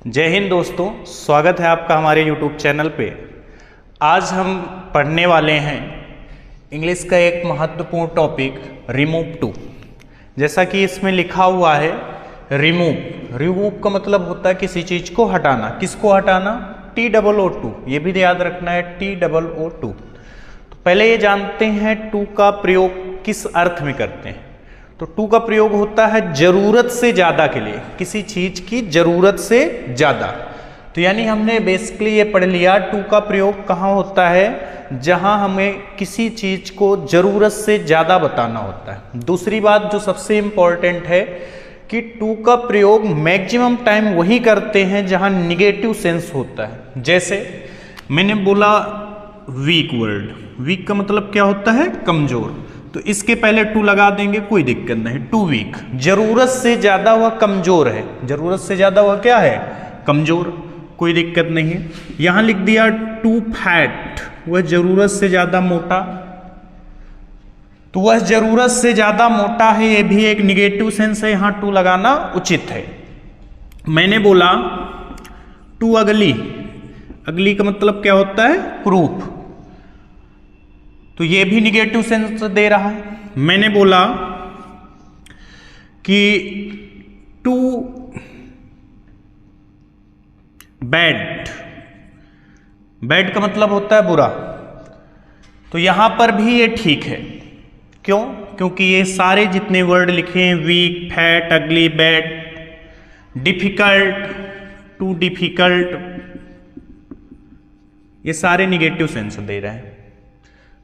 जय हिंद दोस्तों, स्वागत है आपका हमारे YouTube चैनल पे। आज हम पढ़ने वाले हैं इंग्लिश का एक महत्वपूर्ण टॉपिक रिमूव टू। जैसा कि इसमें लिखा हुआ है रिमूव का मतलब होता है किसी चीज़ को हटाना। किसको हटाना? TOO2। ये भी याद रखना है, TOO2। तो पहले ये जानते हैं टू का प्रयोग किस अर्थ में करते हैं। तो टू का प्रयोग होता है जरूरत से ज्यादा के लिए, किसी चीज की जरूरत से ज्यादा। तो यानी हमने बेसिकली ये पढ़ लिया टू का प्रयोग कहाँ होता है, जहां हमें किसी चीज को जरूरत से ज्यादा बताना होता है। दूसरी बात जो सबसे इंपॉर्टेंट है कि टू का प्रयोग मैक्सिमम टाइम वही करते हैं जहां निगेटिव सेंस होता है। जैसे मैंने बोला वीक वर्ड, वीक का मतलब क्या होता है? कमजोर। तो इसके पहले टू लगा देंगे, कोई दिक्कत नहीं। टू वीक, जरूरत से ज्यादा वह कमजोर है। जरूरत से ज्यादा वह क्या है? कमजोर। कोई दिक्कत नहीं है। यहां लिख दिया टू फैट, वह जरूरत से ज्यादा मोटा। तो वह जरूरत से ज्यादा मोटा है, यह भी एक निगेटिव सेंस है, यहां टू लगाना उचित है। मैंने बोला टू अगली, अगली का मतलब क्या होता है? क्रूप। तो ये भी निगेटिव सेंस दे रहा है। मैंने बोला कि टू बैड, बैड का मतलब होता है बुरा। तो यहां पर भी ये ठीक है। क्यों? क्योंकि ये सारे जितने वर्ड लिखे हैं, वीक, फैट, अगली, बैड, डिफिकल्ट, टू डिफिकल्ट, ये सारे निगेटिव सेंस दे रहे हैं।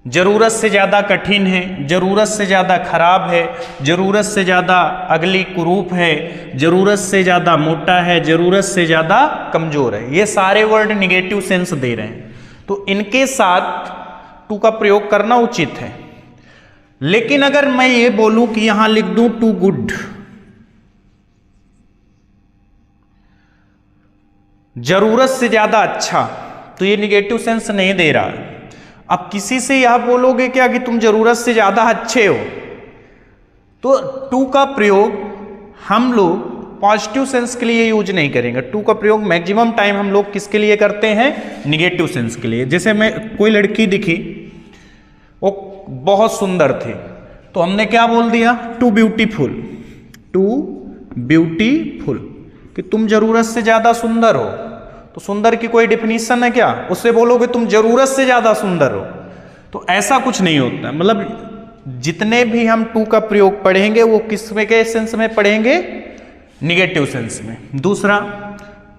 जरूरत से ज्यादा कठिन है, जरूरत से ज्यादा खराब है, जरूरत से ज्यादा अगली कुरूप है, जरूरत से ज्यादा मोटा है, जरूरत से ज्यादा कमजोर है। ये सारे वर्ड निगेटिव सेंस दे रहे हैं। तो इनके साथ टू का प्रयोग करना उचित है। लेकिन अगर मैं ये बोलूं कि यहां लिख दूं टू गुड, जरूरत से ज्यादा अच्छा, तो ये निगेटिव सेंस नहीं दे रहा है। अब किसी से यह बोलोगे क्या कि तुम जरूरत से ज्यादा अच्छे हो, तो टू का प्रयोग हम लोग पॉजिटिव सेंस के लिए यूज नहीं करेंगे। टू का प्रयोग मैक्सिमम टाइम हम लोग किसके लिए करते हैं? निगेटिव सेंस के लिए। जैसे मैं कोई लड़की दिखी, वो बहुत सुंदर थी, तो हमने क्या बोल दिया? टू ब्यूटीफुल, टू ब्यूटीफुल, कि तुम जरूरत से ज्यादा सुंदर हो। तो सुंदर की कोई डेफिनेशन है क्या? उससे बोलोगे तुम जरूरत से ज्यादा सुंदर हो, तो ऐसा कुछ नहीं होता। मतलब जितने भी हम टू का प्रयोग पढ़ेंगे वो किस में के सेंस में पढ़ेंगे? निगेटिव सेंस में। दूसरा,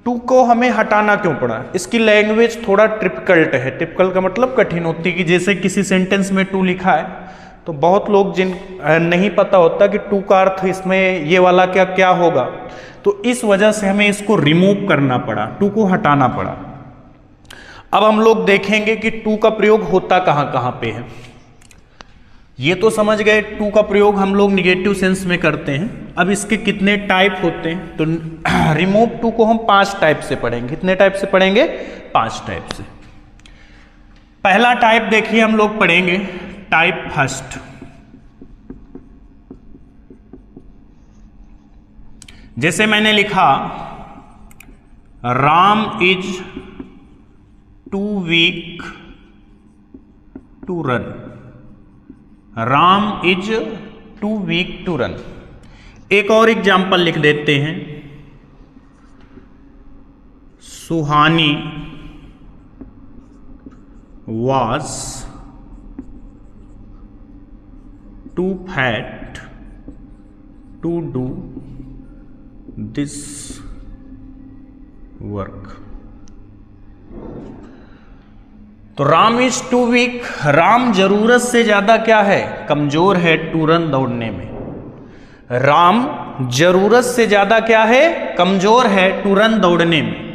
टू को हमें हटाना क्यों पड़ा? इसकी लैंग्वेज थोड़ा टिपिकल्ट है। टिपिकल का मतलब कठिन होती है। कि जैसे किसी सेंटेंस में टू लिखा है, तो बहुत लोग जिन नहीं पता होता कि टू का अर्थ इसमें ये वाला क्या क्या होगा, तो इस वजह से हमें इसको रिमूव करना पड़ा, टू को हटाना पड़ा। अब हम लोग देखेंगे कि टू का प्रयोग होता कहां कहां पे है। ये तो समझ गए टू का प्रयोग हम लोग निगेटिव सेंस में करते हैं। अब इसके कितने टाइप होते हैं? तो रिमूव टू को हम 5 टाइप से पढ़ेंगे। कितने टाइप से पढ़ेंगे? 5 टाइप से। पहला टाइप देखिए हम लोग पढ़ेंगे, टाइप फर्स्ट। जैसे मैंने लिखा Ram is too weak to run, Ram is too weak to run. एक और एग्जाम्पल लिख देते हैं, सुहानी was too fat to do this work। तो Ram is too weak, Ram जरूरत से ज्यादा क्या है? कमजोर है टू रन, दौड़ने में। राम जरूरत से ज्यादा क्या है? कमजोर है टू रन, दौड़ने में।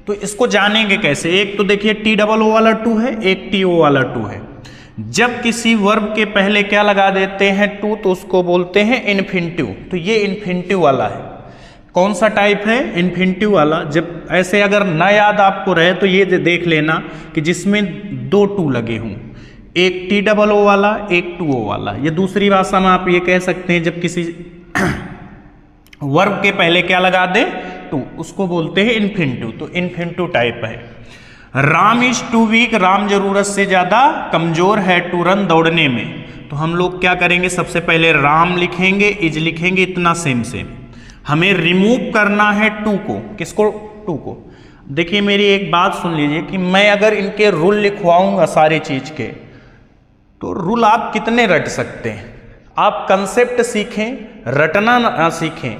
तो इसको जानेंगे कैसे? एक तो देखिए TOO वाला टू है, एक TO वाला टू है। जब किसी वर्ब के पहले क्या लगा देते हैं? टू, तो उसको बोलते हैं इन्फिनिटिव। तो ये इन्फिनिटिव वाला है। कौन सा टाइप है? इन्फिनिटिव वाला। जब ऐसे अगर ना याद आपको रहे तो ये देख लेना कि जिसमें 2 टू लगे हों, एक TOO वाला, एक 2O वाला। ये दूसरी भाषा में आप ये कह सकते हैं जब किसी वर्ब के पहले क्या लगा दे? टू, उसको बोलते हैं इन्फिनिटिव, तो इन्फिनिटिव टाइप है। Ram is too weak, Ram जरूरत से ज्यादा कमजोर है टू रन, दौड़ने में। तो हम लोग क्या करेंगे, सबसे पहले राम लिखेंगे, इज लिखेंगे, इतना सेम सेम। हमें रिमूव करना है टू को, किसको, टू को। देखिए मेरी एक बात सुन लीजिए कि मैं अगर इनके रूल लिखवाऊंगा सारे चीज के, तो रूल आप कितने रट सकते हैं। आप कंसेप्ट सीखें, रटना ना सीखें।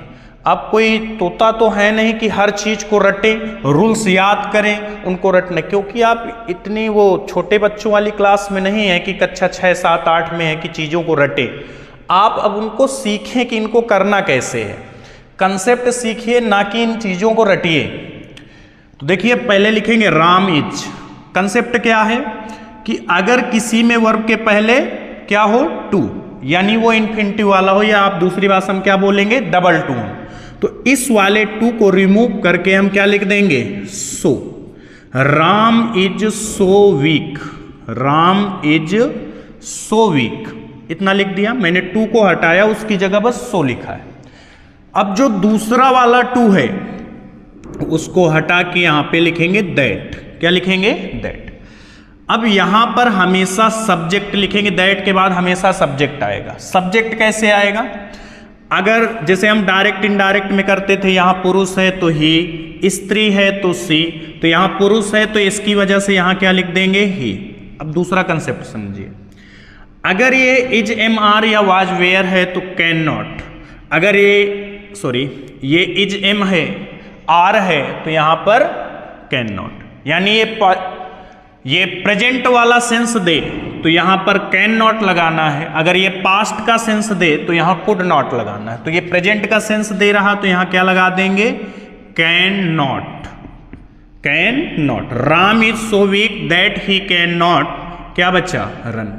अब कोई तोता तो है नहीं कि हर चीज को रटे, रूल्स याद करें उनको रटने, क्योंकि आप इतनी वो छोटे बच्चों वाली क्लास में नहीं है कि कक्षा 6, 7, 8 में है कि चीजों को रटे। आप अब उनको सीखें कि इनको करना कैसे है, कंसेप्ट सीखिए, ना कि इन चीजों को रटिए। तो देखिए पहले लिखेंगे राम इज। कंसेप्ट क्या है कि अगर किसी में वर्ब के पहले क्या हो, टू, यानी वो इन्फिनिटिव वाला हो, या आप दूसरी भाषा में क्या बोलेंगे, डबल टू। तो इस वाले टू को रिमूव करके हम क्या लिख देंगे, so. Ram is so weak, Ram is so weak, इतना लिख दिया मैंने। टू को हटाया, उसकी जगह बस सो लिखा है। अब जो दूसरा वाला टू है उसको हटा के यहां पे लिखेंगे दैट। क्या लिखेंगे, दैट। अब यहां पर हमेशा सब्जेक्ट लिखेंगे, दैट के बाद हमेशा सब्जेक्ट आएगा। सब्जेक्ट कैसे आएगा, अगर जैसे हम डायरेक्ट इनडायरेक्ट में करते थे, यहां पुरुष है तो ही, स्त्री है तो सी, तो यहां पुरुष है तो इसकी वजह से यहां क्या लिख देंगे, ही। अब दूसरा कंसेप्ट समझिए, अगर ये इज एम आर या वाज वेयर है तो कैन नॉट। अगर ये इज एम है, आर है, तो यहां पर कैन नॉट। यानी ये प्रेजेंट वाला सेंस दे तो यहां पर कैन नॉट लगाना है, अगर ये पास्ट का सेंस दे तो यहां कुड नॉट लगाना है। तो ये प्रेजेंट का सेंस दे रहा तो यहां क्या लगा देंगे, can not, can not. Ram is so week that he can not, क्या बचा, रन।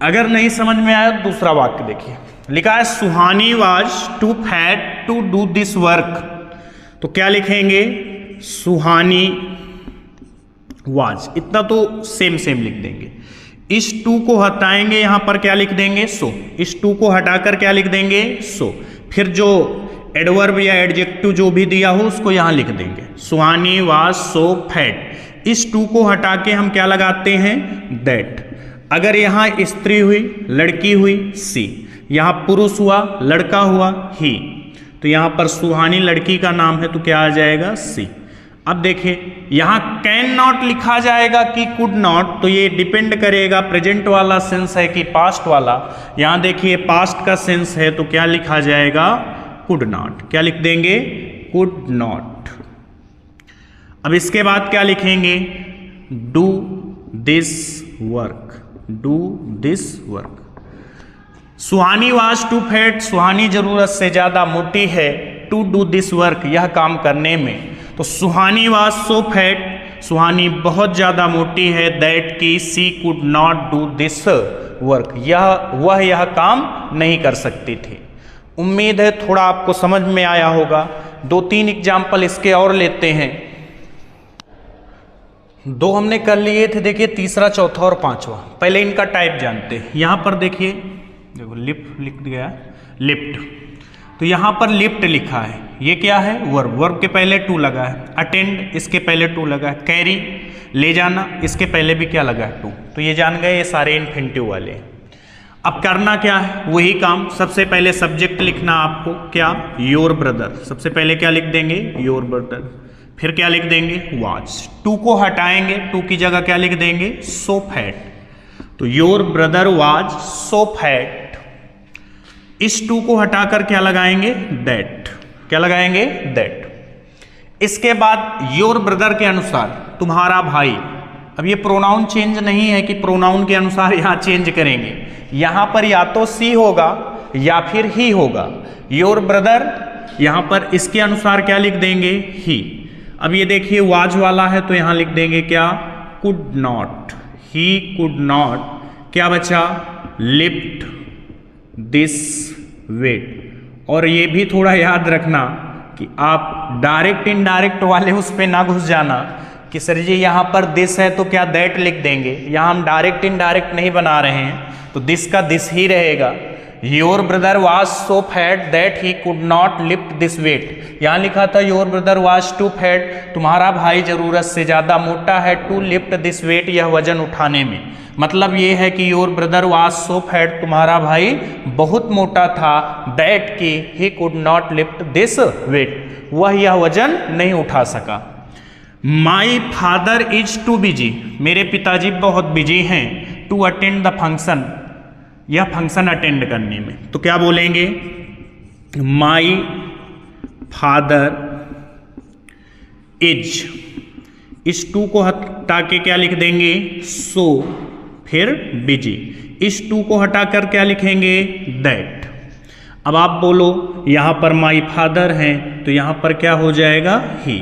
अगर नहीं समझ में आया दूसरा वाक्य देखिए, लिखा है Suhani was too fat to do this work. तो क्या लिखेंगे, सुहानी वाज, इतना तो सेम सेम लिख देंगे। इस टू को हटाएंगे, यहां पर क्या लिख देंगे, सो। इस टू को हटाकर क्या लिख देंगे, सो। फिर जो एडवर्ब या एडजेक्टिव जो भी दिया हो उसको यहां लिख देंगे, सुहानी वाज सो फैट। इस टू को हटा के हम क्या लगाते हैं, दैट। अगर यहां स्त्री हुई, लड़की हुई, सी। यहां पुरुष हुआ, लड़का हुआ, ही। तो यहां पर सुहानी लड़की का नाम है तो क्या आ जाएगा, सी। अब देखिए यहां कैन नॉट लिखा जाएगा कि कुड नॉट, तो ये डिपेंड करेगा प्रेजेंट वाला सेंस है कि पास्ट वाला। यहां देखिए पास्ट का सेंस है तो क्या लिखा जाएगा, कुड नॉट। क्या लिख देंगे, कुड नॉट। अब इसके बाद क्या लिखेंगे, do this work, do this work. Suhani was too fat, Suhani जरूरत से ज्यादा मोटी है, टू डू दिस वर्क, यह काम करने में। तो सुहानी वाज सो फैट, सुहानी बहुत ज्यादा मोटी है, दैट की she could not do this work, यह काम नहीं कर सकती थी। उम्मीद है थोड़ा आपको समझ में आया होगा। 2-3 एग्जाम्पल इसके और लेते हैं। 2 हमने कर लिए थे, देखिए तीसरा, चौथा और पांचवा। पहले इनका टाइप जानते हैं। यहां पर देखिए, देखो लिफ्ट लिख दिया है, लिफ्ट। तो यहां पर लिफ्ट लिखा है, ये क्या है, वर्ब। वर्ब के पहले टू लगा है। अटेंड, इसके पहले टू लगा है। कैरी, ले जाना, इसके पहले भी क्या लगा है, टू। तो ये जान गए, ये सारे इन्फिनिटिव वाले। अब करना क्या है, वही काम। सबसे पहले सब्जेक्ट लिखना आपको, क्या, योर ब्रदर। सबसे पहले क्या लिख देंगे, योर ब्रदर। फिर क्या लिख देंगे, वाज। टू को हटाएंगे, टू की जगह क्या लिख देंगे, सो फैट। तो your brother was so fat. इस टू को हटाकर क्या लगाएंगे, दैट। क्या लगाएंगे, दैट। इसके बाद योर ब्रदर के अनुसार, तुम्हारा भाई। अब ये प्रोनाउन चेंज नहीं है कि प्रोनाउन के अनुसार यहां चेंज करेंगे। यहां पर या तो सी होगा या फिर ही होगा। योर ब्रदर, यहां पर इसके अनुसार क्या लिख देंगे, ही। अब ये देखिए वाज वाला है तो यहां लिख देंगे क्या, could not. He could not, क्या बचा, लिफ्ट दिस वेट। और ये भी थोड़ा याद रखना कि आप डायरेक्ट इनडायरेक्ट वाले उस पे ना घुस जाना कि सर जी यहाँ पर दिस है तो क्या दैट लिख देंगे। यहाँ हम डायरेक्ट इनडायरेक्ट नहीं बना रहे हैं तो दिस का दिस ही रहेगा। Your brother was so fat that he could not lift this weight. यहाँ लिखा था your brother was too fat, तुम्हारा भाई जरूरत से ज्यादा मोटा है, टू लिफ्ट दिस वेट, यह वजन उठाने में। मतलब ये है कि your brother was so fat, तुम्हारा भाई बहुत मोटा था, दैट की he could not lift this weight, वह यह वजन नहीं उठा सका। My father is too busy, मेरे पिताजी बहुत बिजी हैं, टू अटेंड द फंक्शन, यह फंक्शन अटेंड करने में। तो क्या बोलेंगे, माई फादर इज टू को हटा के क्या लिख देंगे, सो, फिर बिजी, इस टू को हटाकर क्या लिखेंगे, दैट। अब आप बोलो यहां पर माई फादर हैं तो यहां पर क्या हो जाएगा, ही।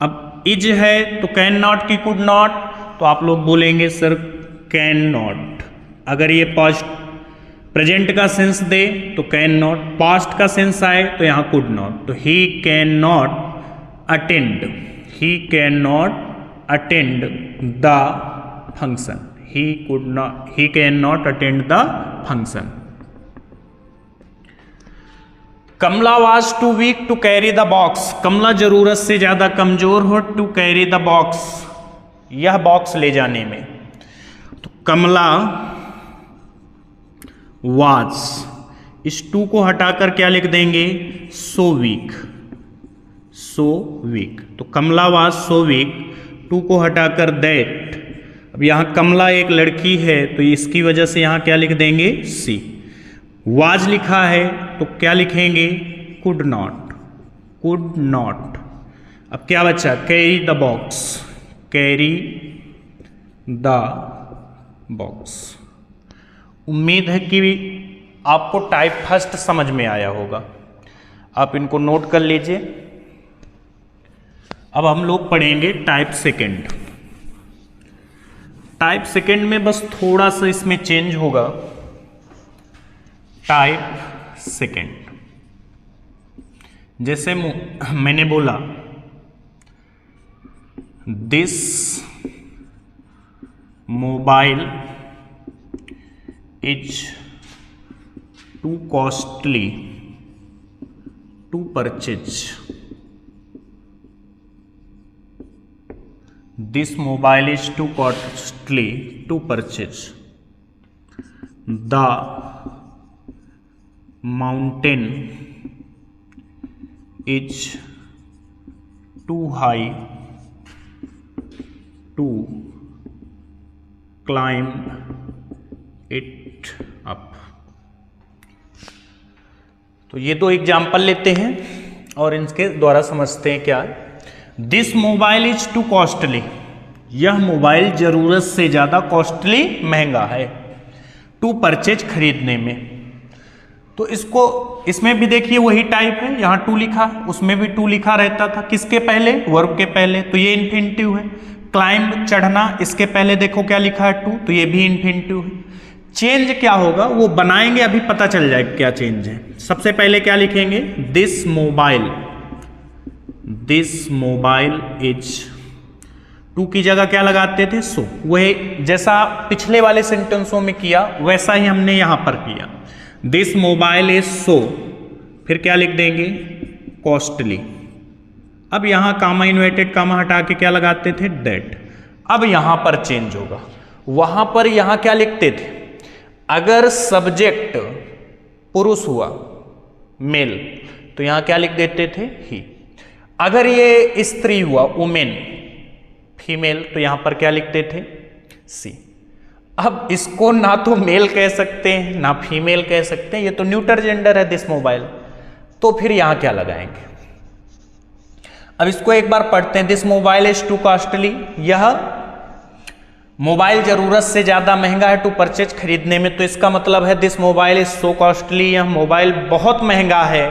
अब इज है तो कैन नॉट की कुड नॉट, तो आप लोग बोलेंगे सर कैन नॉट। अगर ये पास्ट प्रेजेंट का सेंस दे तो कैन नॉट, पास्ट का सेंस आए तो यहां कुड नॉट। तो he can not attend, he can not attend the function, he can not attend the function. Kamla was too weak to carry the box, Kamla जरूरत से ज्यादा कमजोर हो, टू कैरी द बॉक्स, यह बॉक्स ले जाने में। तो कमला वाज, इस टू को हटाकर क्या लिख देंगे, सो वीक, सो वीक। तो Kamla was so weak, to को हटाकर दैट। अब यहां कमला एक लड़की है तो इसकी वजह से यहां क्या लिख देंगे, सी। वाज लिखा है तो क्या लिखेंगे, कुड नॉट, कुड नॉट। अब क्या बचा, carry the box, carry the box. उम्मीद है कि आपको टाइप फर्स्ट समझ में आया होगा, आप इनको नोट कर लीजिए। अब हम लोग पढ़ेंगे टाइप सेकंड। टाइप सेकंड में बस थोड़ा सा इसमें चेंज होगा। टाइप सेकंड, जैसे मैंने बोला this mobile is too costly to purchase, this mobile is too costly to purchase, the mountain is too high to climb it up. तो ये दो एग्जाम्पल लेते हैं और इनके द्वारा समझते हैं क्या। This mobile is too costly, यह मोबाइल जरूरत से ज्यादा कॉस्टली, महंगा है, टू परचेज, खरीदने में। तो इसको इसमें भी देखिए वही टाइप है, यहां टू लिखा, उसमें भी टू लिखा रहता था, किसके पहले, वर्ब के पहले, तो ये इन्फिनिटिव है। क्लाइंब, चढ़ना, इसके पहले देखो क्या लिखा है, टू, तो ये भी इन्फिनिटिव है। चेंज क्या होगा वो बनाएंगे, अभी पता चल जाएगा क्या चेंज है। सबसे पहले क्या लिखेंगे, this mobile, this mobile is, too की जगह क्या लगाते थे, सो। वही जैसा पिछले वाले सेंटेंसों में किया वैसा ही हमने यहां पर किया। दिस मोबाइल इज सो, फिर क्या लिख देंगे, कॉस्टली। अब यहां कामा, इन्वर्टेड कामा हटा के क्या लगाते थे, दैट। अब यहां पर चेंज होगा, वहां पर यहां क्या लिखते थे, अगर सब्जेक्ट पुरुष हुआ, मेल, तो यहां क्या लिख देते थे, ही। अगर ये स्त्री हुआ, वुमेन, फीमेल, तो यहां पर क्या लिखते थे, सी। अब इसको ना तो मेल कह सकते हैं ना फीमेल कह सकते हैं, ये तो न्यूटर जेंडर है दिस मोबाइल, तो फिर यहां क्या लगाएंगे। अब इसको एक बार पढ़ते हैं, this mobile is too costly, यह मोबाइल जरूरत से ज्यादा महंगा है, टू परचेज, खरीदने में। तो इसका मतलब है this mobile is so costly, यह मोबाइल बहुत महंगा है,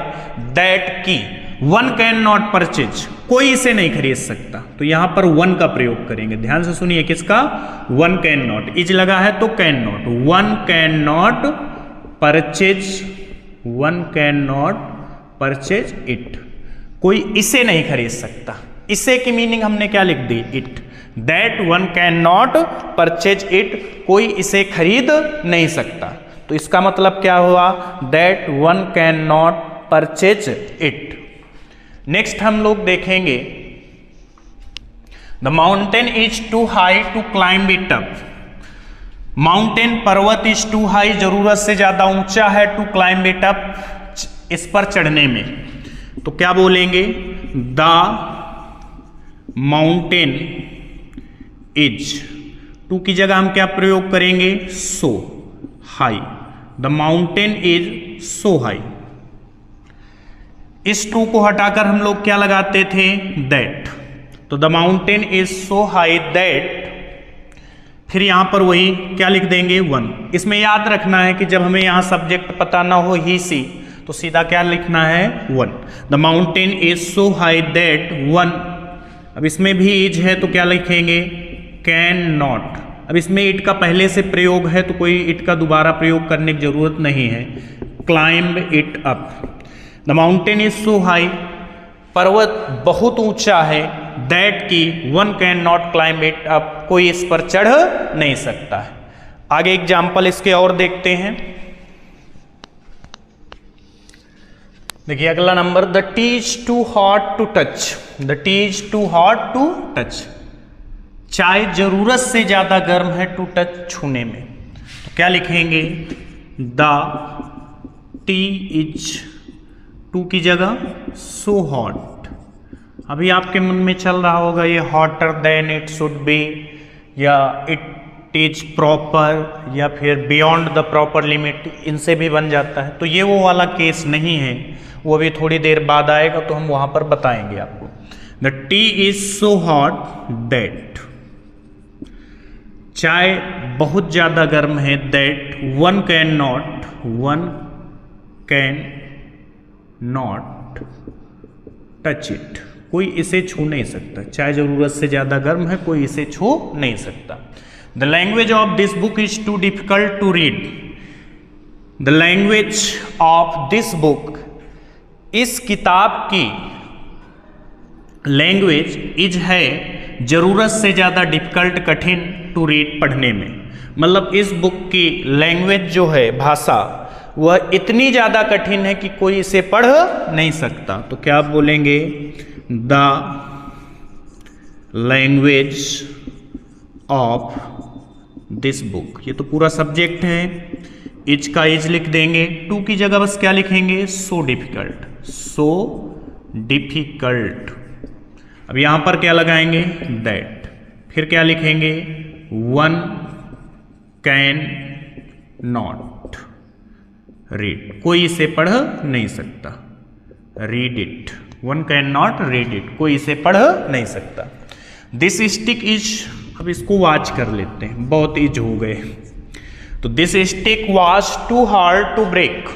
दैट की वन कैन नॉट परचेज, कोई इसे नहीं खरीद सकता। तो यहां पर वन का प्रयोग करेंगे, ध्यान से सुनिए, किसका, वन कैन नॉट, इज लगा है तो can not, one can not purchase, one can not purchase it, कोई इसे नहीं खरीद सकता। इसे की मीनिंग हमने क्या लिख दी, it, that one can not purchase it, कोई इसे खरीद नहीं सकता। तो इसका मतलब क्या हुआ, that one can not purchase it. Next हम लोग देखेंगे, the mountain is too high to climb it up. Mountain पर्वत इज टू हाई जरूरत से ज्यादा ऊंचा है, टू क्लाइंब इट अप इस पर चढ़ने में। तो क्या बोलेंगे, द माउंटेन इज, टू की जगह हम क्या प्रयोग करेंगे, so high, the mountain is so high. इस टू को हटाकर हम लोग क्या लगाते थे, दैट, तो the mountain is so high that, फिर यहां पर वही क्या लिख देंगे, वन। इसमें याद रखना है कि जब हमें यहां सब्जेक्ट पता ना हो ही सी, तो सीधा क्या लिखना है, one. The mountain is so high that one, अब इसमें भी इज है तो क्या लिखेंगे, कैन नॉट। अब इसमें इट का पहले से प्रयोग है तो कोई इट का दोबारा प्रयोग करने की जरूरत नहीं है, climb it up. The mountain is so high, पर्वत बहुत ऊंचा है, दैट की one can not climb it up, कोई इस पर चढ़ नहीं सकता है। आगे एग्जाम्पल इसके और देखते हैं। देखिए अगला number, the tea is too hot to touch. The tea is too hot to touch, चाय जरूरत से ज्यादा गर्म है, टू टच छूने में। तो क्या लिखेंगे, द टी इज, टू की जगह सो हॉट। अभी आपके मन में चल रहा होगा ये hotter than it should B, या इट इज प्रॉपर, या फिर बियॉन्ड द प्रॉपर लिमिट, इनसे भी बन जाता है। तो ये वो वाला केस नहीं है, वो अभी थोड़ी देर बाद आएगा तो हम वहां पर बताएंगे आपको। The tea is so hot that, चाय बहुत ज्यादा गर्म है, that one can not touch it, कोई इसे छू नहीं सकता। चाय जरूरत से ज्यादा गर्म है, कोई इसे छू नहीं सकता। The language of this book is too difficult to read. The language of this book, इस किताब की लैंग्वेज इज है जरूरत से ज्यादा डिफिकल्ट, कठिन, टू रीड, पढ़ने में। मतलब इस बुक की लैंग्वेज जो है, भाषा, वह इतनी ज्यादा कठिन है कि कोई इसे पढ़ नहीं सकता। तो क्या आप बोलेंगे, the language of this book, ये तो पूरा सब्जेक्ट है, इज का इज लिख देंगे, टू की जगह बस क्या लिखेंगे, सो डिफिकल्ट, सो डिफिकल्ट। अब यहां पर क्या लगाएंगे, दैट, फिर क्या लिखेंगे, वन कैन नॉट रीड, कोई इसे पढ़ नहीं सकता, read it, one can not read it, कोई इसे पढ़ नहीं सकता। दिस स्टिक इज, अब इसको वॉच कर लेते हैं, बहुत इज हो गए। तो this stick was too hard to break,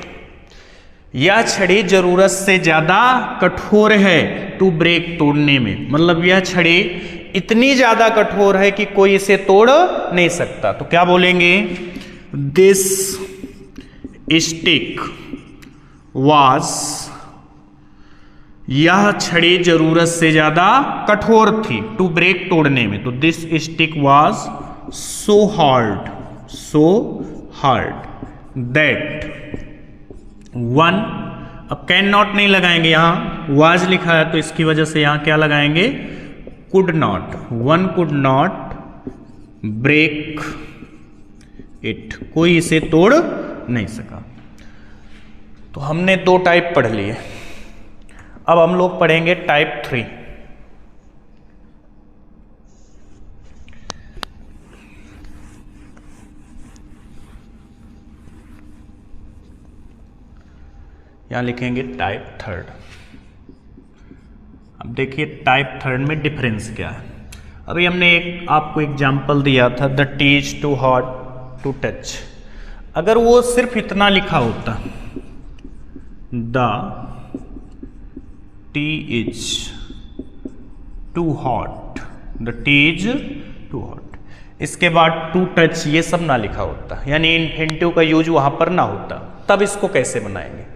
यह छड़ी जरूरत से ज्यादा कठोर है, टू ब्रेक, तोड़ने में। मतलब यह छड़ी इतनी ज्यादा कठोर है कि कोई इसे तोड़ नहीं सकता। तो क्या बोलेंगे, दिस स्टिक वाज, यह छड़ी जरूरत से ज्यादा कठोर थी, टू ब्रेक, तोड़ने में। तो this stick was so hard that one, अब कैन नॉट नहीं लगाएंगे, यहां वाज लिखा है तो इसकी वजह से यहां क्या लगाएंगे, could not, one could not break it, कोई इसे तोड़ नहीं सका। तो हमने दो टाइप पढ़ लिए, अब हम लोग पढ़ेंगे टाइप 3। यहां लिखेंगे टाइप 3। अब देखिए टाइप 3 में डिफरेंस क्या है। अभी हमने एक आपको एग्जाम्पल दिया था, the tea is too hot to touch. अगर वो सिर्फ इतना लिखा होता, the tea is too hot, the tea is too hot, इसके बाद टू टच, ये सब ना लिखा होता, यानी इन्फिनिटिव का यूज वहां पर ना होता, तब इसको कैसे बनाएंगे।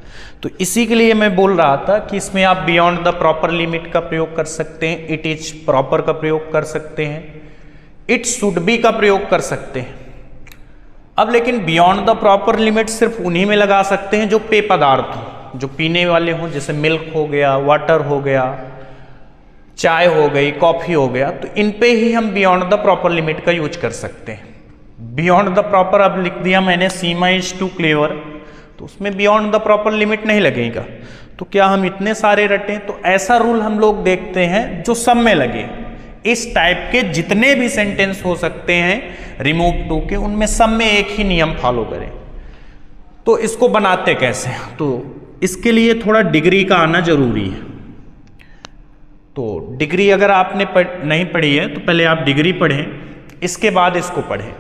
तो इसी के लिए मैं बोल रहा था कि इसमें आप बियॉन्ड द प्रॉपर लिमिट का प्रयोग कर सकते हैं, इट इज प्रॉपर का प्रयोग कर सकते हैं, इट शुड बी का प्रयोग कर सकते हैं। अब लेकिन बियॉन्ड द प्रॉपर लिमिट सिर्फ उन्हीं में लगा सकते हैं जो पेय पदार्थ हो, जो पीने वाले हों, जैसे मिल्क हो गया, वाटर हो गया, चाय हो गई, कॉफी हो गया, तो इन पे ही हम बियॉन्ड द प्रॉपर लिमिट का यूज कर सकते हैं। बियॉन्ड द प्रॉपर अब लिख दिया मैंने सीमा इज टू क्लेवर, तो उसमें बियॉन्ड द प्रॉपर लिमिट नहीं लगेगा। तो क्या हम इतने सारे रटें? तो ऐसा रूल हम लोग देखते हैं जो सब में लगे। इस टाइप के जितने भी सेंटेंस हो सकते हैं रिमूव टू के, उनमें सब में एक ही नियम फॉलो करें। तो इसको बनाते कैसे? तो इसके लिए थोड़ा डिग्री का आना जरूरी है। तो डिग्री अगर आपने नहीं पढ़ी है तो पहले आप डिग्री पढ़ें, इसके बाद इसको पढ़ें।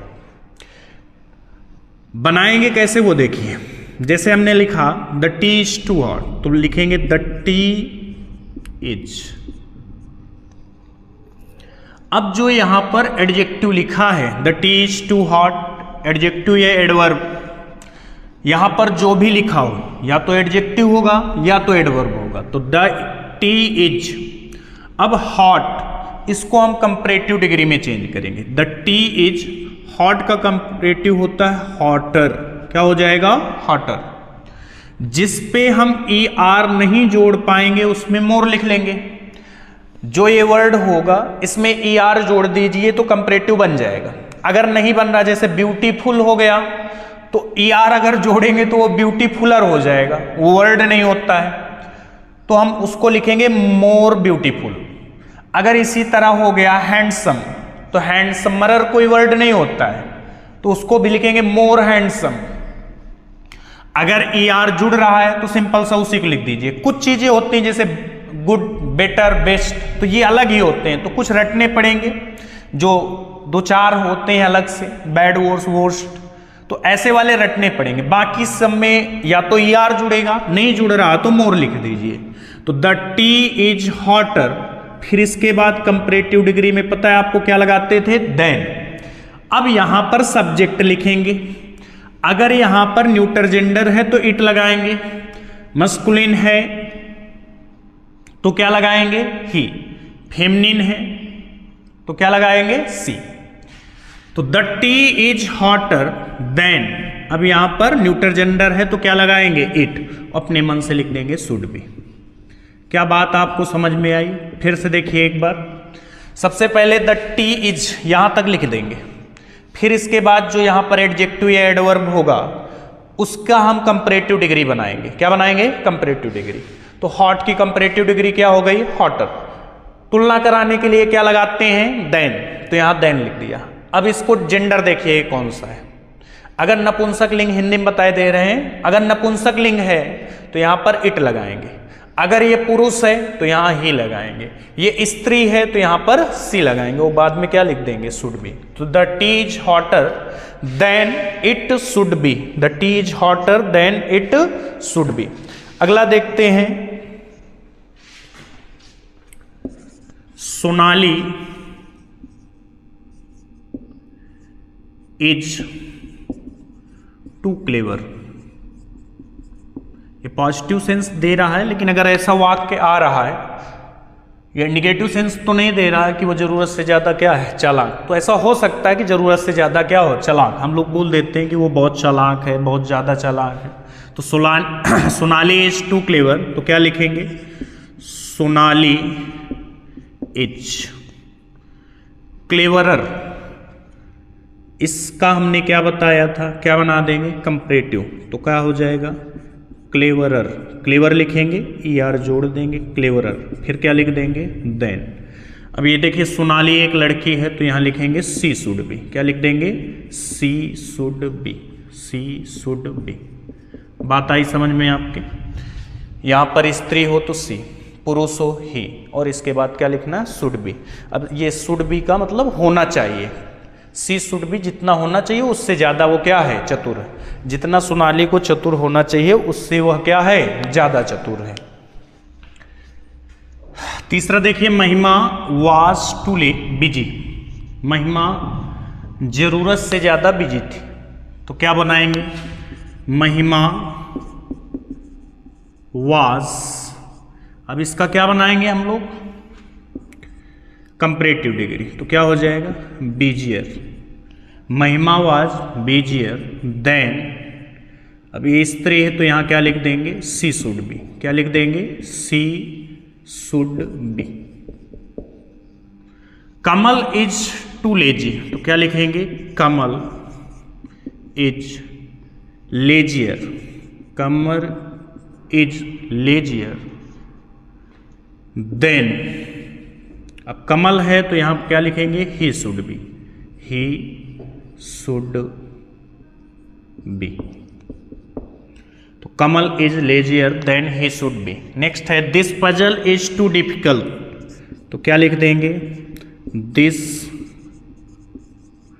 बनाएंगे कैसे वो देखिए। जैसे हमने लिखा the tea is too hot, तो लिखेंगे द टी इज। अब जो यहां पर एडजेक्टिव लिखा है the tea is too hot, adjective या एडवर्ब, यहां पर जो भी लिखा हो या तो एडजेक्टिव होगा या तो एडवर्ब होगा। तो द टी इज, अब हॉट इसको हम कंपैरेटिव डिग्री में चेंज करेंगे। द टी इज, हॉट का कंपैरेटिव होता है हॉटर, क्या हो जाएगा? हॉटर। जिस पे हम ई आर नहीं जोड़ पाएंगे उसमें मोर लिख लेंगे। जो ये वर्ड होगा इसमें ई आर जोड़ दीजिए तो कंपैरेटिव बन जाएगा। अगर नहीं बन रहा, जैसे ब्यूटीफुल हो गया, तो ई आर अगर जोड़ेंगे तो वो ब्यूटीफुलर हो जाएगा, वो वर्ड नहीं होता है, तो हम उसको लिखेंगे मोर ब्यूटीफुल। अगर इसी तरह हो गया हैंडसम, तो हैंडसमर कोई वर्ड नहीं होता है, तो उसको भी लिखेंगे मोर हैंडसम। अगर ई आर जुड़ रहा है तो सिंपल सा उसी को लिख दीजिए। कुछ चीजें होती हैं जैसे गुड, बेटर, बेस्ट, तो ये अलग ही होते हैं, तो कुछ रटने पड़ेंगे जो दो चार होते हैं अलग से, बैड, वर्स, वर्स्ट, तो ऐसे वाले रटने पड़ेंगे। बाकी सब में या तो ई आर जुड़ेगा, नहीं जुड़ रहा तो मोर लिख दीजिए। तो द टी इज हॉटर, फिर इसके बाद कंपैरेटिव डिग्री में पता है आपको क्या लगाते थे? देन। अब यहां पर सब्जेक्ट लिखेंगे। अगर यहां पर न्यूटर जेंडर है तो इट लगाएंगे, मस्कुलिन है तो क्या लगाएंगे? ही। फेमिनिन है तो क्या लगाएंगे? सी। तो the tea is hotter then, अब यहां पर न्यूटर जेंडर है तो क्या लगाएंगे? इट। अपने मन से लिख देंगे शुड बी। क्या बात आपको समझ में आई? फिर से देखिए एक बार। सबसे पहले द टी इज यहां तक लिख देंगे, फिर इसके बाद जो यहां पर एडजेक्टिव या एडवर्ब होगा उसका हम कंपैरेटिव डिग्री बनाएंगे। क्या बनाएंगे? Comparative degree. तो हॉट की कंपैरेटिव डिग्री क्या हो गई? हॉटर। तुलना कराने के लिए क्या लगाते हैं? देन, तो यहां देन लिख दिया। अब इसको जेंडर देखिए कौन सा है। अगर नपुंसक लिंग हिंदी में बताए दे रहे हैं, अगर नपुंसक लिंग है तो यहां पर इट लगाएंगे। अगर ये पुरुष है तो यहां ही लगाएंगे। ये स्त्री है तो यहां पर सी लगाएंगे। वो बाद में क्या लिख देंगे? Should be. तो the tea is hotter than it should be. The tea is hotter than it should be. अगला देखते हैं, सोनाली इज टू क्लेवर। ये पॉजिटिव सेंस दे रहा है, लेकिन अगर ऐसा वाक्य आ रहा है, ये निगेटिव सेंस तो नहीं दे रहा है कि वो जरूरत से ज्यादा क्या है? चालाक। तो ऐसा हो सकता है कि जरूरत से ज्यादा क्या हो? चालाक। हम लोग बोल देते हैं कि वो बहुत चालाक है, बहुत ज्यादा चालाक है। तो सोनाली इज टू क्लेवर, तो क्या लिखेंगे? Sonali is cleverer. इसका हमने क्या बताया था? क्या बना देंगे? कंपैरेटिव। तो क्या हो जाएगा? क्लेवरर। क्लेवर लिखेंगे, ई आर जोड़ देंगे, क्लेवरर। फिर क्या लिख देंगे? देन। अब ये देखिए सोनाली एक लड़की है तो यहां लिखेंगे सी शुड बी। क्या लिख देंगे? She should be. She should be. बात आई समझ में आपके? यहां पर स्त्री हो तो सी, पुरुष हो ही, और इसके बाद क्या लिखना है? Should be. अब ये शुड बी का मतलब होना चाहिए। सी शुड बी जितना होना चाहिए उससे ज्यादा वो क्या है? चतुर है। जितना सोनाली को चतुर होना चाहिए उससे वह क्या है? ज्यादा चतुर है। तीसरा देखिए, महिमा वाज टू बिजी। महिमा जरूरत से ज्यादा बिजी थी, तो क्या बनाएंगे? महिमा वाज। अब इसका क्या बनाएंगे हम लोग? Comparative degree. तो क्या हो जाएगा? बिजियर। महिमा वाज बिजियर देन, अब ये स्त्री है तो यहाँ क्या लिख देंगे, सी शुड बी। क्या लिख देंगे, she should be. Kamal is too lazy, तो क्या लिखेंगे, Kamal is lazier, Kamal is lazier than, अब कमल है तो यहां क्या लिखेंगे, he should be, he should be. तो Kamal is lazier than he should be. Next है this puzzle is too difficult, तो क्या लिख देंगे, this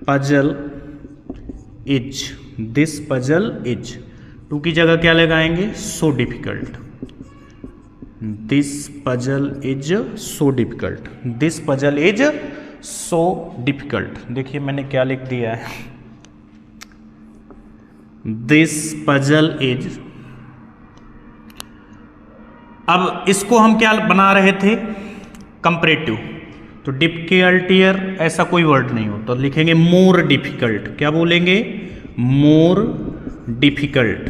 puzzle is, this puzzle is, too की जगह क्या लगाएंगे, so difficult, this puzzle is so difficult, this puzzle is so difficult. देखिए मैंने क्या लिख दिया है, दिस पजल इज, अब इसको हम क्या बना रहे थे, कंपैरेटिव, तो डिफिकल्टियर ऐसा कोई वर्ड नहीं हो, तो लिखेंगे मोर डिफिकल्ट। क्या बोलेंगे, मोर डिफिकल्ट।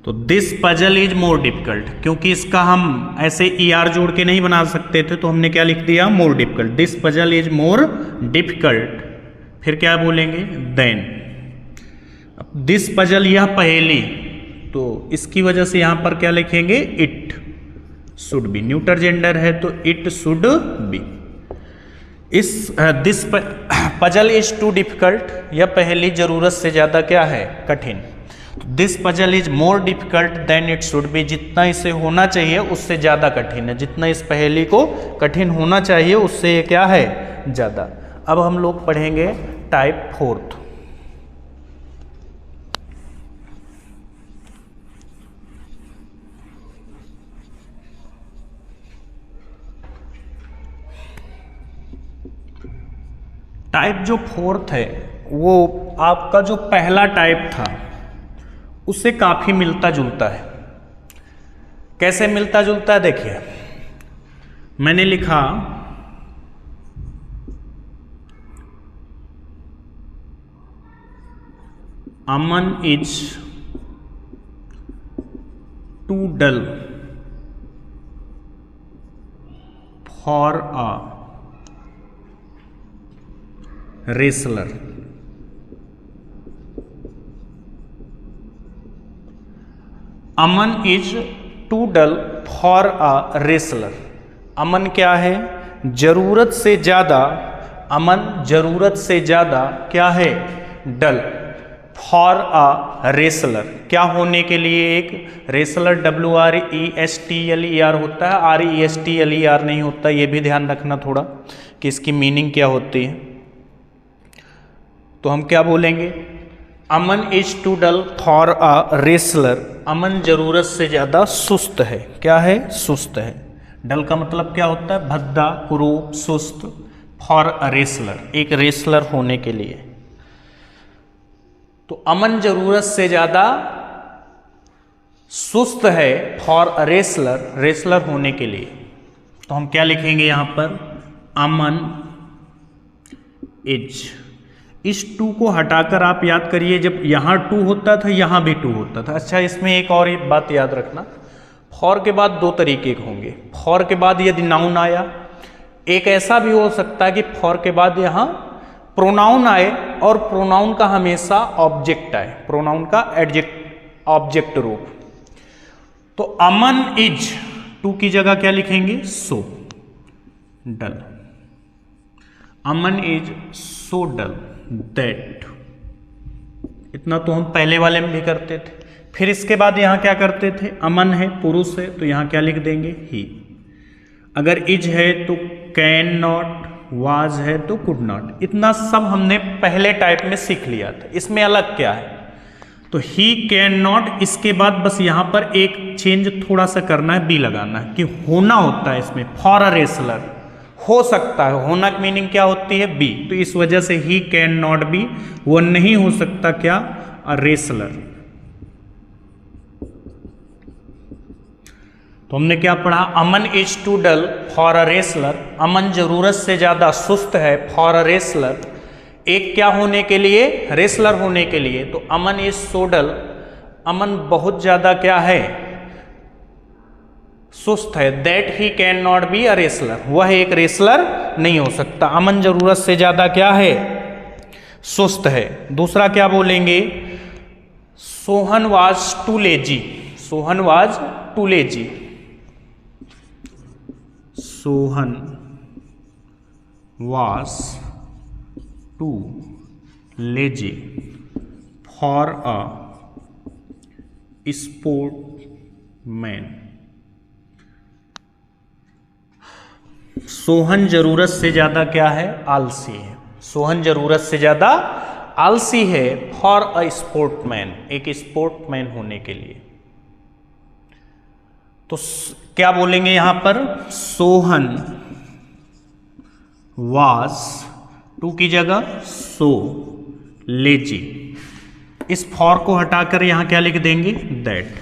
तो this puzzle is more difficult, क्योंकि इसका हम ऐसे ER जोड़ के नहीं बना सकते थे, तो हमने क्या लिख दिया, more difficult. This puzzle is more difficult, फिर क्या बोलेंगे, देन। दिस पजल, यह पहेली, तो इसकी वजह से यहां पर क्या लिखेंगे, it should be, neuter gender है तो इट शुड बी। इस this puzzle is too difficult, यह पहेली जरूरत से ज्यादा क्या है, कठिन। This puzzle is more difficult than it should be, जितना इसे होना चाहिए उससे ज्यादा कठिन है, जितना इस पहेली को कठिन होना चाहिए उससे ये क्या है, ज्यादा। अब हम लोग पढ़ेंगे टाइप फोर्थ। टाइप जो फोर्थ है वो आपका जो पहला टाइप था उससे काफी मिलता जुलता है। कैसे मिलता जुलता है, देखिए मैंने लिखा Aman is too dull for a wrestler. Aman is too dull for a wrestler. Aman क्या है, जरूरत से ज्यादा, अमन जरूरत से ज्यादा क्या है, डल, फॉर अ रेसलर, क्या होने के लिए, एक रेसलर WRESTLER होता है, RESTLER नहीं होता, ये भी ध्यान रखना थोड़ा कि इसकी मीनिंग क्या होती है। तो हम क्या बोलेंगे, Aman is too dull for a wrestler, Aman जरूरत से ज्यादा सुस्त है। क्या है, सुस्त है। डल का मतलब क्या होता है, भद्दा, कुरूप, सुस्त। फॉर अ रेसलर, एक रेसलर होने के लिए। तो अमन जरूरत से ज्यादा सुस्त है फॉर अ रेसलर, रेसलर होने के लिए। तो हम क्या लिखेंगे यहां पर, अमन इज। इस टू को हटाकर आप याद करिए, जब यहां टू होता था यहां भी टू होता था। अच्छा, इसमें एक और बात याद रखना, फॉर के बाद दो तरीके के होंगे। फॉर के बाद यदि नाउन आया, एक ऐसा भी हो सकता है कि फॉर के बाद यहां प्रोनाउन आए और प्रोनाउन का हमेशा ऑब्जेक्ट आए, प्रोनाउन का ऑब्जेक्ट रूप। तो अमन इज, टू की जगह क्या लिखेंगे, सो डल। अमन इज सो डल दैट, इतना तो हम पहले वाले में भी करते थे। फिर इसके बाद यहां क्या करते थे, अमन है, पुरुष है, तो यहां क्या लिख देंगे, ही। अगर इज है तो कैन नॉट, वाज है तो कुड नॉट। इतना सब हमने पहले टाइप में सीख लिया था। इसमें अलग क्या है, तो ही कैन नॉट, इसके बाद बस यहां पर एक चेंज थोड़ा सा करना है, बी लगाना है, कि होना होता है इसमें, फॉर अ रेसलर, हो सकता है। होना की मीनिंग क्या होती है, बी। तो इस वजह से ही कैन नॉट बी, वो नहीं हो सकता क्या, अ रेसलर। तो हमने क्या पढ़ा, Aman is too dull for a wrestler, Aman जरूरत से ज्यादा सुस्त है फॉर अ रेसलर, एक क्या होने के लिए, रेसलर होने के लिए। तो अमन इज सो डल, अमन बहुत ज्यादा क्या है, सुस्त है, that he can not be a wrestler, वह एक रेसलर नहीं हो सकता। अमन जरूरत से ज्यादा क्या है, सुस्त है। दूसरा क्या बोलेंगे, Sohan was too lazy, Sohan was too lazy, Sohan was too lazy for a sportsman, Sohan जरूरत से ज्यादा क्या है, आलसी है, सोहन जरूरत से ज्यादा आलसी है फॉर अ स्पोर्टमैन, एक स्पोर्टमैन होने के लिए। तो क्या बोलेंगे यहां पर, सोहन वाज, टू की जगह सो, लेजी, इस फॉर को हटाकर यहां क्या लिख देंगे, दैट।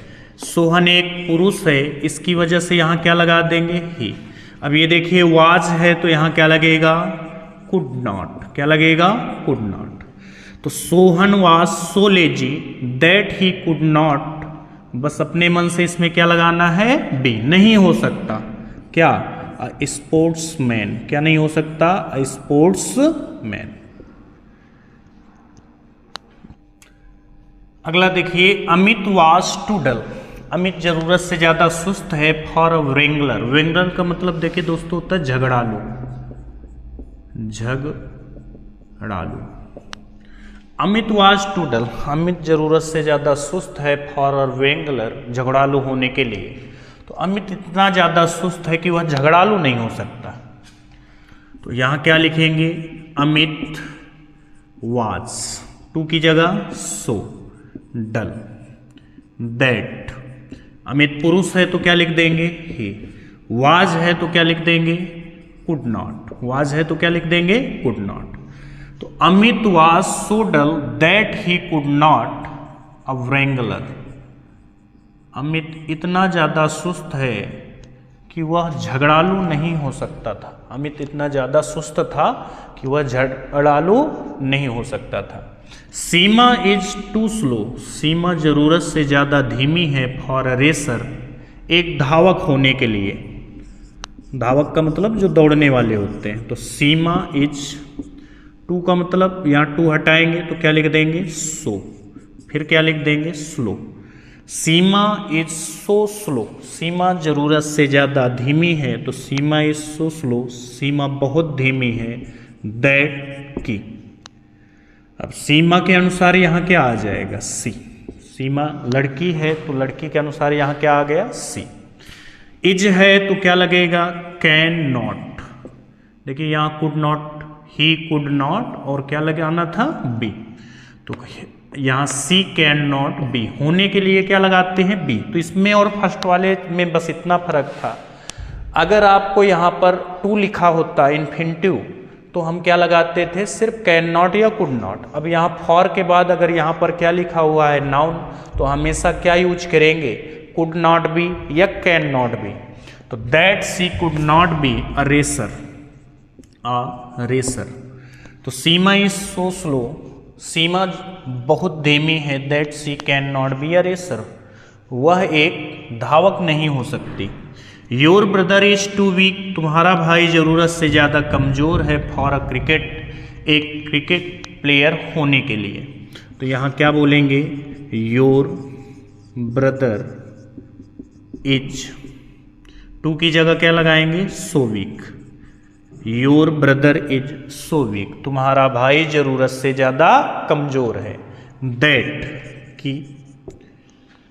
सोहन एक पुरुष है, इसकी वजह से यहां क्या लगा देंगे, ही। अब ये देखिए वाज है तो यहां क्या लगेगा, कुड नॉट, क्या लगेगा, कुड नॉट। तो Sohan was so lazy that he could not, बस अपने मन से इसमें क्या लगाना है, बी, नहीं हो सकता क्या, स्पोर्ट्समैन, क्या नहीं हो सकता, स्पोर्ट्समैन। अगला देखिए, अमित वाज टू डल, अमित जरूरत से ज्यादा सुस्त है फॉर अ व्रेंगलर, व्रेंगलर का मतलब देखिए दोस्तों होता है झगड़ालू, झगड़ालू। अमित वाज टू डल, अमित जरूरत से ज्यादा सुस्त है फॉर अ व्रेंगलर, झगड़ालू होने के लिए। तो अमित इतना ज्यादा सुस्त है कि वह झगड़ालू नहीं हो सकता। तो यहां क्या लिखेंगे, अमित वाज, टू की जगह सो, डल, दैट। अमित पुरुष है तो क्या लिख देंगे, ही। वाज है तो क्या लिख देंगे, कुड नॉट, वाज है तो क्या लिख देंगे, कुड नॉट। तो Amit was so dull that he could not a wrangler, Amit इतना ज्यादा सुस्त है कि वह झगड़ालू नहीं हो सकता था, अमित इतना ज्यादा सुस्त था कि वह झगड़ालू नहीं हो सकता था। सीमा इज टू स्लो, सीमा जरूरत से ज्यादा धीमी है फॉर अ रेसर, एक धावक होने के लिए। धावक का मतलब जो दौड़ने वाले होते हैं। तो सीमा इज, टू का मतलब यहाँ टू हटाएंगे तो क्या लिख देंगे, सो, फिर क्या लिख देंगे, slow. Seema is so slow, Seema जरूरत से ज़्यादा धीमी है, तो सीमा इज सो स्लो, सीमा बहुत धीमी है, दैट की। अब सीमा के अनुसार यहाँ क्या आ जाएगा, सी। सीमा लड़की है तो लड़की के अनुसार यहाँ क्या आ गया, सी। इज है तो क्या लगेगा, कैन नॉट। देखिए यहाँ could not, he could not, और क्या लगाना था, बी। तो यहाँ सी कैन नॉट बी, होने के लिए क्या लगाते हैं, बी। तो इसमें और फर्स्ट वाले में बस इतना फर्क था, अगर आपको यहाँ पर टू लिखा होता इन्फिनिटिव तो हम क्या लगाते थे, सिर्फ कैन नॉट या कुड नॉट। अब यहाँ फॉर के बाद अगर यहाँ पर क्या लिखा हुआ है, नाउन, तो हमेशा क्या यूज करेंगे, कुड नॉट बी या कैन नॉट बी। तो that she could not be a racer, a racer. तो सीमा इज सो स्लो, सीमा बहुत धीमी है, that she can not be a racer, वह एक धावक नहीं हो सकती। Your brother is too weak, तुम्हारा भाई जरूरत से ज़्यादा कमज़ोर है फॉर अ क्रिकेट, एक क्रिकेट प्लेयर होने के लिए। तो यहाँ क्या बोलेंगे, योर ब्रदर इज, टू की जगह क्या लगाएंगे, so weak. Your brother is so week, तुम्हारा भाई जरूरत से ज़्यादा कमज़ोर है, दैट की।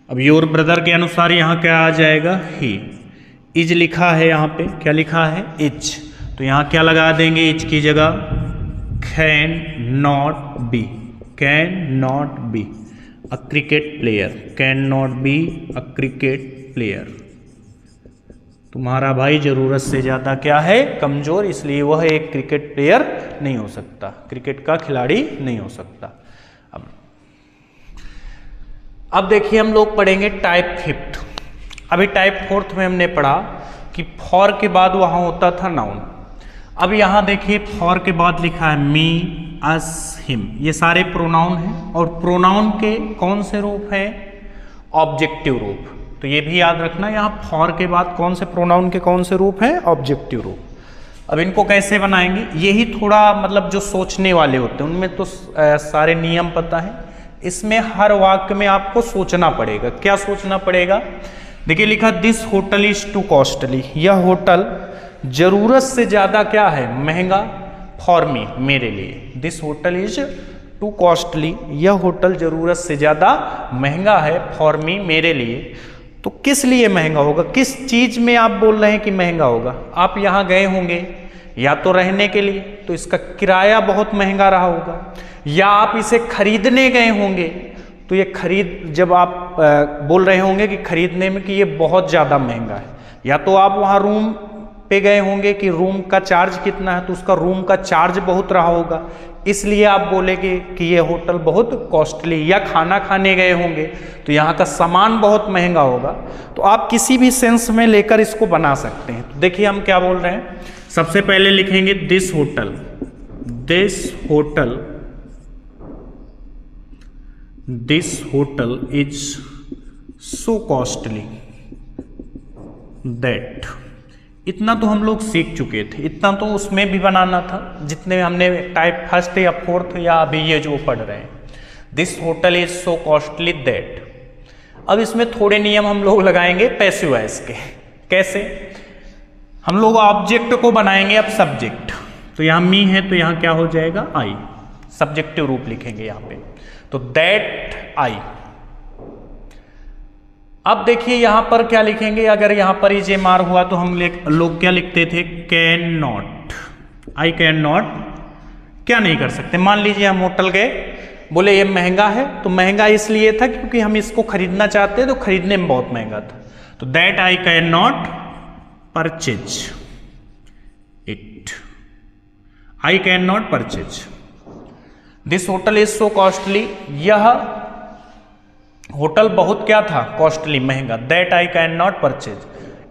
अब योर ब्रदर के अनुसार यहाँ क्या आ जाएगा, ही। इज लिखा है यहाँ पे, क्या लिखा है, इज। तो यहाँ क्या लगा देंगे, इज की जगह can not B, can not be a cricket player, can not be a cricket player. तुम्हारा भाई जरूरत से ज़्यादा क्या है, कमज़ोर, इसलिए वह एक क्रिकेट प्लेयर नहीं हो सकता, क्रिकेट का खिलाड़ी नहीं हो सकता। अब देखिए हम लोग पढ़ेंगे टाइप फिफ्थ। अभी टाइप 4th में हमने पढ़ा कि फॉर के बाद वहां होता था नाउन। अब यहां देखिए फॉर के बाद लिखा है मी, अस, हिम, ये सारे प्रोनाउन हैं और प्रोनाउन के कौन से रूप हैं? ऑब्जेक्टिव रूप। तो ये भी याद रखना, यहाँ फॉर के बाद कौन से प्रोनाउन के कौन से रूप हैं? ऑब्जेक्टिव रूप। अब इनको कैसे बनाएंगे? यही थोड़ा मतलब जो सोचने वाले होते हैं उनमें तो सारे नियम पता है, इसमें हर वाक्य में आपको सोचना पड़ेगा। क्या सोचना पड़ेगा? देखिए लिखा this hotel is too costly, यह होटल जरूरत से ज्यादा क्या है? महंगा। फॉर मी, मेरे लिए। This hotel is too costly, यह होटल जरूरत से ज्यादा महंगा है। फॉर मी, मेरे लिए। तो किस लिए महंगा होगा? किस चीज में आप बोल रहे हैं कि महंगा होगा? आप यहाँ गए होंगे या तो रहने के लिए, तो इसका किराया बहुत महंगा रहा होगा, या आप इसे खरीदने गए होंगे तो ये खरीद, जब आप बोल रहे होंगे कि खरीदने में कि ये बहुत ज़्यादा महंगा है, या तो आप वहाँ रूम पे गए होंगे कि रूम का चार्ज कितना है, तो उसका रूम का चार्ज बहुत रहा होगा, इसलिए आप बोलेंगे कि ये होटल बहुत कॉस्टली। या खाना खाने गए होंगे तो यहाँ का सामान बहुत महंगा होगा। तो आप किसी भी सेंस में लेकर इसको बना सकते हैं। तो देखिए हम क्या बोल रहे हैं, सबसे पहले लिखेंगे this hotel, this hotel, this hotel is so costly that. इतना तो हम लोग सीख चुके थे, इतना तो उसमें भी बनाना था जितने हमने टाइप 1st या 4th या अभी ये जो पढ़ रहे हैं। This hotel is so costly that. अब इसमें थोड़े नियम हम लोग लगाएंगे पैसिव वॉइस के। कैसे? हम लोग ऑब्जेक्ट को बनाएंगे अब सब्जेक्ट। तो यहाँ मी है तो यहाँ क्या हो जाएगा? आई। सब्जेक्टिव रूप लिखेंगे यहाँ पे, तो दैट आई। अब देखिए यहां पर क्या लिखेंगे, अगर यहां पर ही जे मार हुआ तो हम लोग क्या लिखते थे? Can not. I can not क्या नहीं कर सकते। मान लीजिए हम होटल गए, बोले ये महंगा है, तो महंगा इसलिए था क्योंकि हम इसको खरीदना चाहते हैं, तो खरीदने में बहुत महंगा था। तो that I can not purchase it. I can not purchase. This hotel is so costly, यह होटल बहुत क्या था? कॉस्टली, महंगा। That I can not purchase,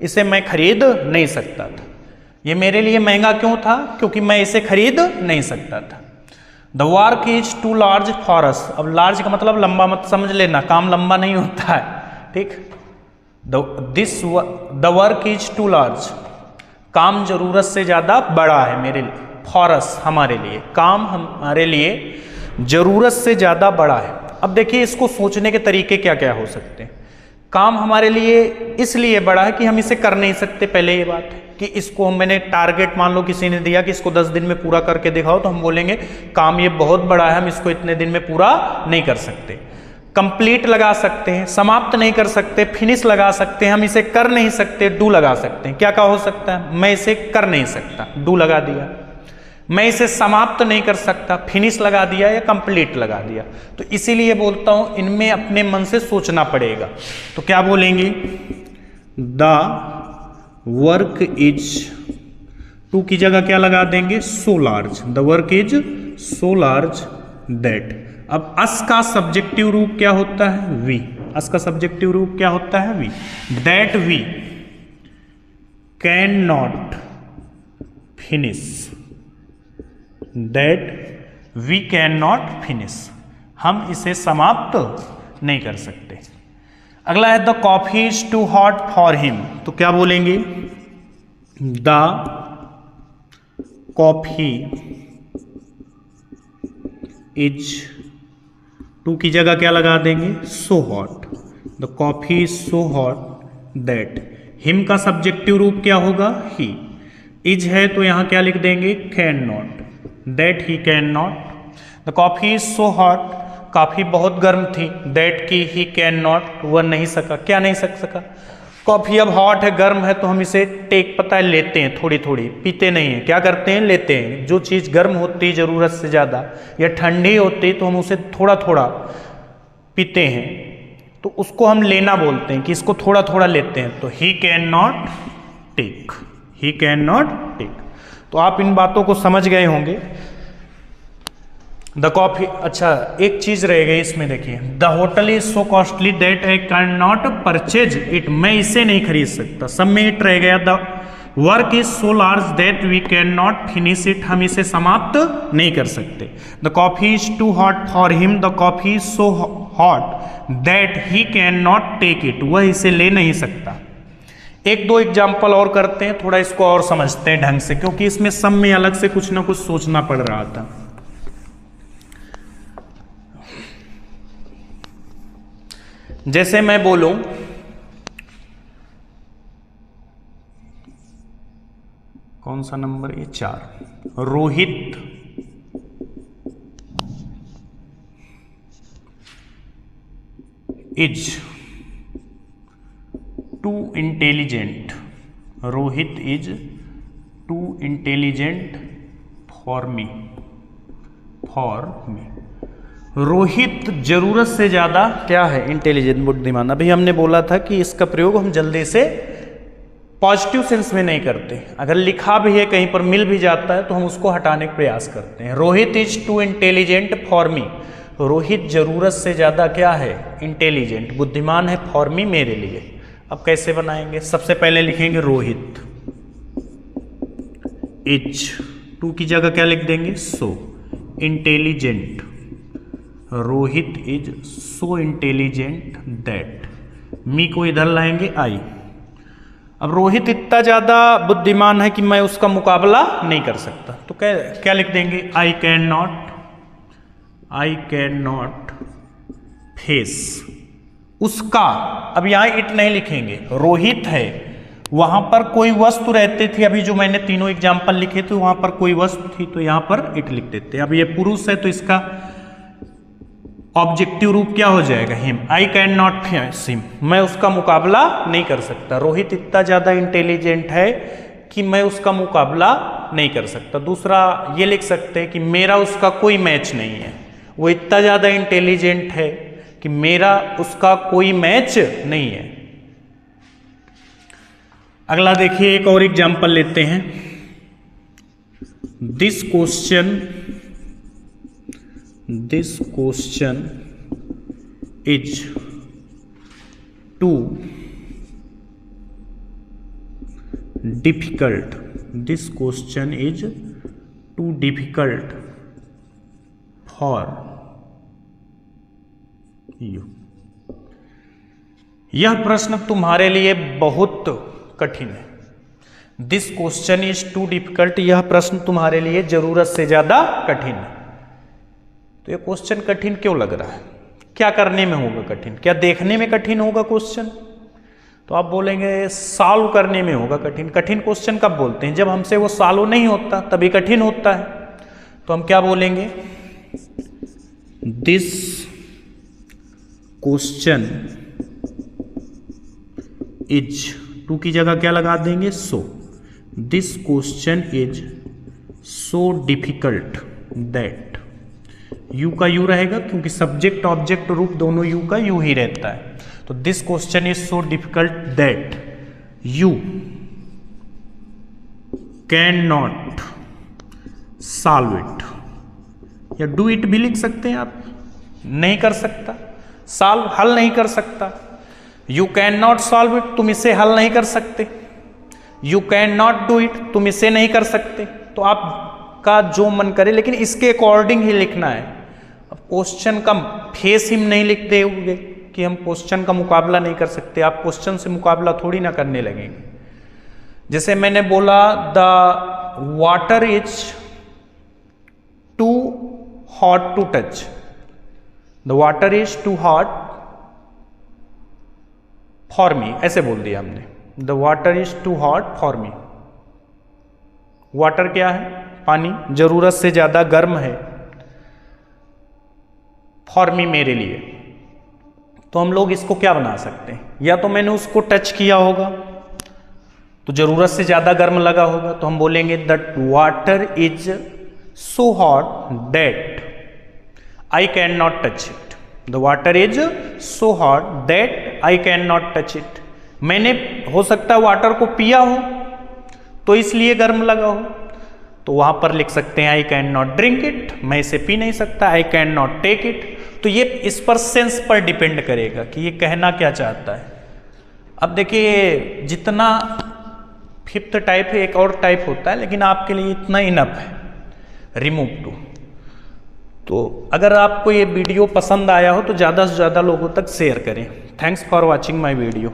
इसे मैं खरीद नहीं सकता था। ये मेरे लिए महंगा क्यों था? क्योंकि मैं इसे खरीद नहीं सकता था। The work is too large for us. अब लार्ज का मतलब लंबा मत समझ लेना, काम लंबा नहीं होता है, ठीक। The work is too large, काम जरूरत से ज्यादा बड़ा है मेरे लिए। फॉर अस, हमारे लिए, काम हमारे लिए जरूरत से ज्यादा बड़ा है। अब देखिए इसको सोचने के तरीके क्या क्या हो सकते हैं। काम हमारे लिए इसलिए बड़ा है कि हम इसे कर नहीं सकते, पहले ये बात है कि इसको मैंने टारगेट, मान लो किसी ने दिया कि इसको 10 दिन में पूरा करके दिखाओ, तो हम बोलेंगे काम ये बहुत बड़ा है, हम इसको इतने दिन में पूरा नहीं कर सकते। कंप्लीट लगा सकते हैं, समाप्त नहीं कर सकते, फिनिश लगा सकते हैं, हम इसे कर नहीं सकते, डू लगा सकते हैं। क्या क्या हो सकता है? मैं इसे कर नहीं सकता, डू लगा दिया। मैं इसे समाप्त नहीं कर सकता, फिनिश लगा दिया या कंप्लीट लगा दिया। तो इसीलिए बोलता हूं इनमें अपने मन से सोचना पड़ेगा। तो क्या बोलेंगे? द वर्क इज, टू की जगह क्या लगा देंगे? So large. The work is so large that. अब अस का सब्जेक्टिव रूप क्या होता है? वी। अस का सब्जेक्टिव रूप क्या होता है? We. That we can not finish, that we can not finish, हम इसे समाप्त नहीं कर सकते। अगला है the coffee is too hot for him. तो क्या बोलेंगे? द कॉफी इज, टू की जगह क्या लगा देंगे? So hot. The coffee is so hot that. Him का सब्जेक्टिव रूप क्या होगा? ही। इज है तो यहां क्या लिख देंगे? Can not, that he can not. The coffee is so hot, काफी बहुत गर्म थी। दैट की ही कैन नॉट, वह नहीं सका। क्या नहीं सका? कॉफी अब हॉट है, गर्म है, तो हम इसे टेक, पता है, लेते हैं थोड़ी थोड़ी, पीते नहीं है। क्या करते हैं? लेते हैं। जो चीज़ गर्म होती है जरूरत से ज़्यादा या ठंडी होती तो हम उसे थोड़ा थोड़ा पीते हैं, तो उसको हम लेना बोलते हैं कि इसको थोड़ा थोड़ा लेते हैं। तो he can not take, he can not take. तो आप इन बातों को समझ गए होंगे। द कॉफी, अच्छा एक चीज रह गई इसमें, देखिए the hotel is so costly that I can not purchase it, मैं इसे नहीं खरीद सकता, सब में इट रह गया। The work is so large that we can not finish it, हम इसे समाप्त नहीं कर सकते। The coffee is too hot for him, the coffee is so hot that he can not take it, वह इसे ले नहीं सकता। एक दो एग्जाम्पल और करते हैं, थोड़ा इसको और समझते हैं ढंग से, क्योंकि इसमें सब में अलग से कुछ ना कुछ सोचना पड़ रहा था। जैसे मैं बोलूं कौन सा नंबर, ये 4, Rohit is to intelligent, Rohit is to intelligent for me, Rohit जरूरत से ज्यादा क्या है, इंटेलिजेंट, बुद्धिमान। अभी हमने बोला था कि इसका प्रयोग हम जल्दी से पॉजिटिव सेंस में नहीं करते, अगर लिखा भी है कहीं पर मिल भी जाता है तो हम उसको हटाने का प्रयास करते हैं। Rohit is to intelligent for me, Rohit जरूरत से ज्यादा क्या है, इंटेलिजेंट, बुद्धिमान है, फॉर मी, मेरे लिए। अब कैसे बनाएंगे, सबसे पहले लिखेंगे रोहित इज, टू की जगह क्या लिख देंगे, so intelligent, Rohit is so intelligent that, मी को इधर लाएंगे आई। अब रोहित इतना ज्यादा बुद्धिमान है कि मैं उसका मुकाबला नहीं कर सकता, तो क्या लिख देंगे, आई कैन नॉट फेस उसका। अब यहां इट नहीं लिखेंगे, रोहित है, वहां पर कोई वस्तु रहते थे, अभी जो मैंने तीनों एग्जाम्पल लिखे थे वहां पर कोई वस्तु थी तो यहां पर इट लिख देते। अब ये पुरुष है तो इसका ऑब्जेक्टिव रूप क्या हो जाएगा, him, I can not face him, मैं उसका मुकाबला नहीं कर सकता। रोहित इतना ज्यादा इंटेलिजेंट है कि मैं उसका मुकाबला नहीं कर सकता। दूसरा ये लिख सकते हैं कि मेरा उसका कोई मैच नहीं है, वो इतना ज्यादा इंटेलिजेंट है कि मेरा उसका कोई मैच नहीं है। अगला देखिए, एक और एग्जाम्पल लेते हैं। This question is too difficult, this question is too difficult for you, यह प्रश्न तुम्हारे लिए बहुत कठिन है। This question is too difficult, यह प्रश्न तुम्हारे लिए जरूरत से ज्यादा कठिन है। तो ये क्वेश्चन कठिन क्यों लग रहा है, क्या करने में होगा कठिन, क्या देखने में कठिन होगा क्वेश्चन, तो आप बोलेंगे सॉल्व करने में होगा कठिन। कठिन क्वेश्चन कब बोलते हैं, जब हमसे वो सॉल्व नहीं होता तभी कठिन होता है। तो हम क्या बोलेंगे, दिस क्वेश्चन इज, टू की जगह क्या लगा देंगे, so, this question is so difficult that, यू का यू रहेगा क्योंकि सब्जेक्ट ऑब्जेक्ट रूप दोनों यू का यू ही रहता है। तो this question is so difficult that you can not solve it, या डू इट भी लिख सकते हैं आप, नहीं कर सकता, सॉल्व हल नहीं कर सकता। You can not solve it, तुम इसे हल नहीं कर सकते। You can not do it, तुम इसे नहीं कर सकते। तो आपका जो मन करे, लेकिन इसके अकॉर्डिंग ही लिखना है। अब क्वेश्चन का फेस हिम नहीं लिख दोगे कि हम क्वेश्चन का मुकाबला नहीं कर सकते, आप क्वेश्चन से मुकाबला थोड़ी ना करने लगेंगे। जैसे मैंने बोला the water is too hot to touch, the water is too hot for me, ऐसे बोल दिया हमने, the water is too hot for me. Water क्या है, पानी, जरूरत से ज्यादा गर्म है, फॉर मी, मेरे लिए। तो हम लोग इसको क्या बना सकते हैं, या तो मैंने उसको टच किया होगा तो जरूरत से ज्यादा गर्म लगा होगा, तो हम बोलेंगे that water is so hot that I can not touch it, the water is so hot that I can not touch it. मैंने हो सकता है वाटर को पिया हो तो इसलिए गर्म लगा हो, तो वहाँ पर लिख सकते हैं I can not drink it, मैं इसे पी नहीं सकता, I can not take it. तो ये इस पर सेंस पर डिपेंड करेगा कि ये कहना क्या चाहता है। अब देखिए जितना फिफ्थ टाइप है, एक और टाइप होता है, लेकिन आपके लिए इतना इनफ है, रिमूव टू। तो अगर आपको ये वीडियो पसंद आया हो तो ज़्यादा से ज़्यादा लोगों तक शेयर करें। Thanks for watching my video.